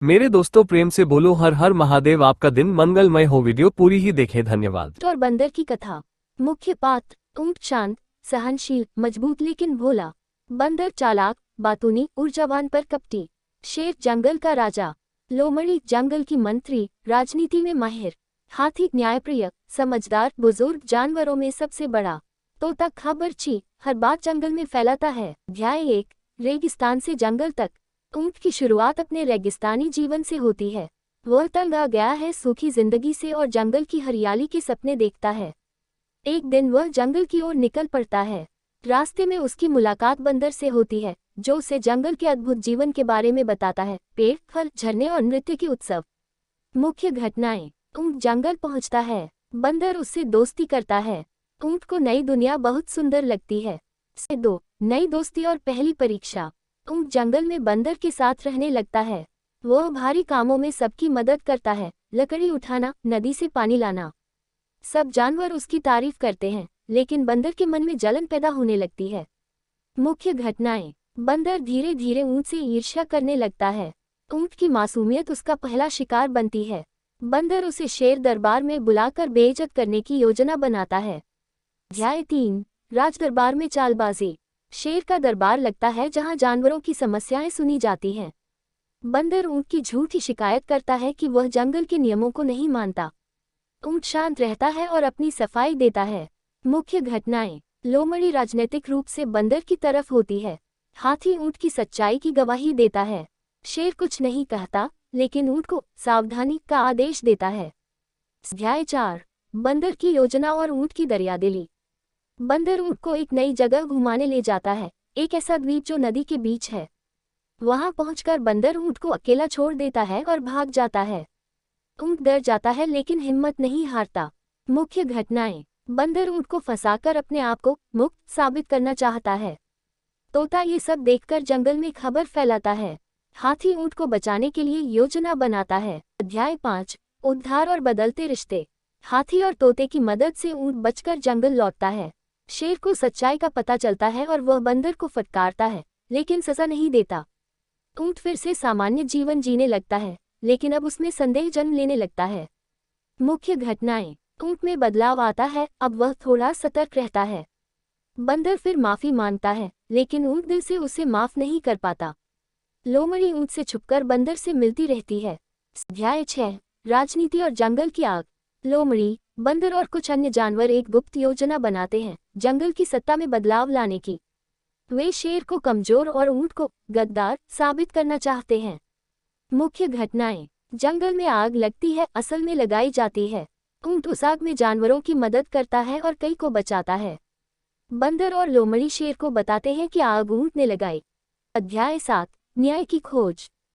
मेरे दोस्तों प्रेम से बोलो हर हर महादेव। आपका दिन मंगलमय हो। वीडियो पूरी ही देखें। धन्यवाद। और बंदर की कथा। मुख्य पात्र ऊंट शांत, सहनशील, मजबूत लेकिन भोला। बंदर चालाक, बातूनी, ऊर्जावान पर कपटी। शेर जंगल का राजा। लोमड़ी जंगल की मंत्री, राजनीति में माहिर। हाथी न्यायप्रिय, समझदार, बुजुर्ग जानवरों में सबसे बड़ा। तोता खबरची, हर बात जंगल में फैलाता है। अध्याय 1, रेगिस्तान से जंगल तक। ऊंट की शुरुआत अपने रेगिस्तानी जीवन से होती है। वह तंग आ गया है सूखी जिंदगी से और जंगल की हरियाली के सपने देखता है। एक दिन वह जंगल की ओर निकल पड़ता है। रास्ते में उसकी मुलाकात बंदर से होती है, जो उसे जंगल के अद्भुत जीवन के बारे में बताता है। पेड़, फल, झरने और नृत्य के उत्सव। मुख्य घटनाएं। ऊंट जंगल पहुंचता है। बंदर उससे दोस्ती करता है। ऊंट को नई दुनिया बहुत सुंदर लगती है। से 2, नई दोस्ती और पहली परीक्षा। ऊंट जंगल में बंदर के साथ रहने लगता है। वह भारी कामों में सबकी मदद करता है, लकड़ी उठाना, नदी से पानी लाना। सब जानवर उसकी तारीफ करते हैं, लेकिन बंदर के मन में जलन पैदा होने लगती है। मुख्य घटनाएं। बंदर धीरे धीरे ऊंट से ईर्ष्या करने लगता है। ऊंट की मासूमियत उसका पहला शिकार बनती है। बंदर उसे शेर दरबार में बुलाकर बेइज्जत करने की योजना बनाता है। अध्याय 3, राजदरबार में चालबाजी। शेर का दरबार लगता है जहां जानवरों की समस्याएं सुनी जाती हैं। बंदर ऊंट की झूठी शिकायत करता है कि वह जंगल के नियमों को नहीं मानता। ऊंट शांत रहता है और अपनी सफाई देता है। मुख्य घटनाएं। लोमड़ी राजनीतिक रूप से बंदर की तरफ होती है। हाथी ऊंट की सच्चाई की गवाही देता है। शेर कुछ नहीं कहता, लेकिन ऊंट को सावधानी का आदेश देता है। अध्याय 4, बंदर की योजना और ऊंट की दरियादिली। बंदर ऊंट को एक नई जगह घुमाने ले जाता है, एक ऐसा द्वीप जो नदी के बीच है। वहां पहुंचकर बंदर ऊंट को अकेला छोड़ देता है और भाग जाता है। ऊंट डर जाता है लेकिन हिम्मत नहीं हारता। मुख्य घटनाएं। बंदर ऊंट को फंसाकर अपने आप को मुक्त साबित करना चाहता है। तोता ये सब देखकर जंगल में खबर फैलाता है। हाथी ऊंट को बचाने के लिए योजना बनाता है। अध्याय 5, उद्धार और बदलते रिश्ते। हाथी और तोते की मदद से ऊंट बचकर जंगल लौटता है। शेर को सच्चाई का पता चलता है और वह बंदर को फटकारता है, लेकिन सजा नहीं देता। ऊंट फिर से सामान्य जीवन जीने लगता है, लेकिन अब उसमें संदेह जन्म लेने लगता है। मुख्य घटनाएं। ऊंट में बदलाव आता है, अब वह थोड़ा सतर्क रहता है। बंदर फिर माफी मांगता है, लेकिन ऊंट दिल से उसे माफ नहीं कर पाता। लोमड़ी ऊंट से छुपकर बंदर से मिलती रहती है। अध्याय 6, राजनीति और जंगल की आग। लोमड़ी, बंदर और कुछ अन्य जानवर एक गुप्त योजना बनाते हैं, जंगल की सत्ता में बदलाव लाने की। वे शेर को कमजोर और ऊंट को गद्दार साबित करना चाहते हैं। मुख्य घटनाएं। जंगल में आग लगती है, असल में लगाई जाती है। ऊंट उस आग में जानवरों की मदद करता है और कई को बचाता है। बंदर और लोमड़ी शेर को बताते हैं कि आग ऊंट ने लगाई। अध्याय 7, न्याय की खोज।